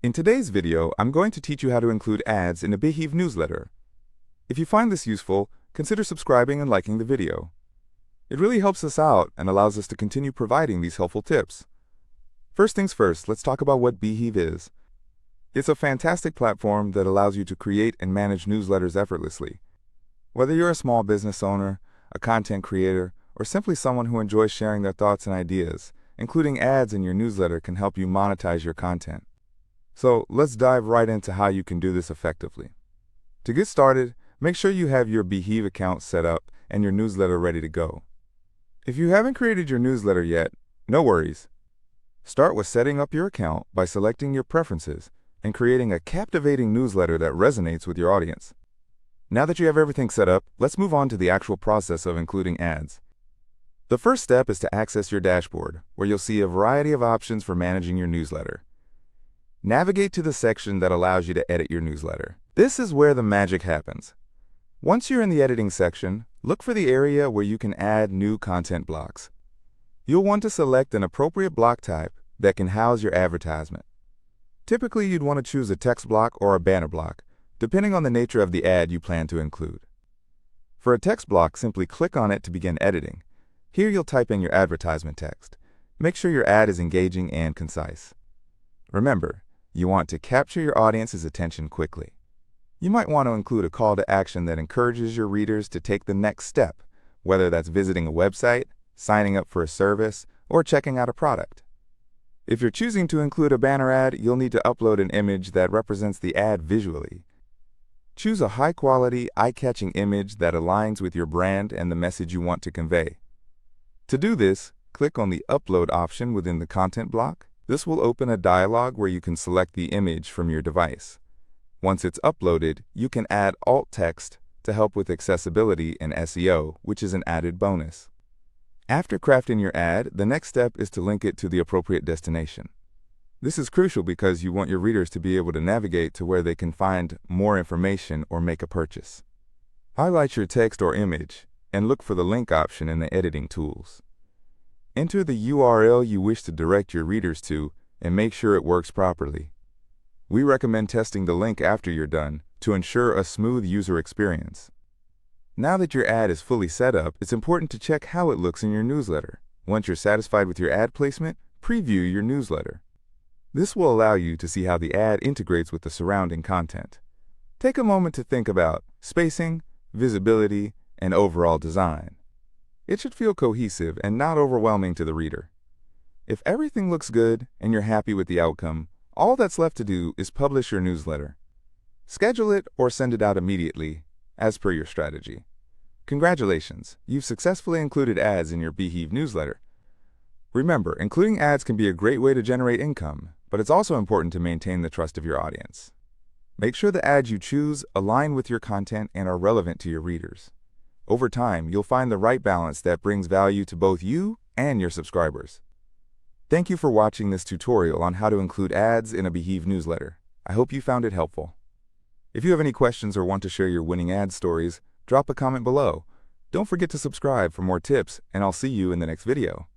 In today's video, I'm going to teach you how to include ads in a Beehiiv newsletter. If you find this useful, consider subscribing and liking the video. It really helps us out and allows us to continue providing these helpful tips. First things first, let's talk about what Beehiiv is. It's a fantastic platform that allows you to create and manage newsletters effortlessly. Whether you're a small business owner, a content creator, or simply someone who enjoys sharing their thoughts and ideas, including ads in your newsletter can help you monetize your content. So let's dive right into how you can do this effectively. To get started, make sure you have your Beehiiv account set up and your newsletter ready to go. If you haven't created your newsletter yet, no worries. Start with setting up your account by selecting your preferences and creating a captivating newsletter that resonates with your audience. Now that you have everything set up, let's move on to the actual process of including ads. The first step is to access your dashboard, where you'll see a variety of options for managing your newsletter. Navigate to the section that allows you to edit your newsletter. This is where the magic happens. Once you're in the editing section, look for the area where you can add new content blocks. You'll want to select an appropriate block type that can house your advertisement. Typically, you'd want to choose a text block or a banner block, depending on the nature of the ad you plan to include. For a text block, simply click on it to begin editing. Here you'll type in your advertisement text. Make sure your ad is engaging and concise. Remember, you want to capture your audience's attention quickly. You might want to include a call to action that encourages your readers to take the next step, whether that's visiting a website, signing up for a service, or checking out a product. If you're choosing to include a banner ad, you'll need to upload an image that represents the ad visually. Choose a high-quality, eye-catching image that aligns with your brand and the message you want to convey. To do this, click on the Upload option within the content block. This will open a dialog where you can select the image from your device. Once it's uploaded, you can add alt text to help with accessibility and SEO, which is an added bonus. After crafting your ad, the next step is to link it to the appropriate destination. This is crucial because you want your readers to be able to navigate to where they can find more information or make a purchase. Highlight your text or image and look for the link option in the editing tools. Enter the URL you wish to direct your readers to and make sure it works properly. We recommend testing the link after you're done to ensure a smooth user experience. Now that your ad is fully set up, it's important to check how it looks in your newsletter. Once you're satisfied with your ad placement, preview your newsletter. This will allow you to see how the ad integrates with the surrounding content. Take a moment to think about spacing, visibility, and overall design. It should feel cohesive and not overwhelming to the reader. If everything looks good and you're happy with the outcome, all that's left to do is publish your newsletter. Schedule it or send it out immediately, as per your strategy. Congratulations, you've successfully included ads in your Beehiiv newsletter. Remember, including ads can be a great way to generate income, but it's also important to maintain the trust of your audience. Make sure the ads you choose align with your content and are relevant to your readers. Over time, you'll find the right balance that brings value to both you and your subscribers. Thank you for watching this tutorial on how to include ads in a Beehiiv newsletter. I hope you found it helpful. If you have any questions or want to share your winning ad stories, drop a comment below. Don't forget to subscribe for more tips, and I'll see you in the next video.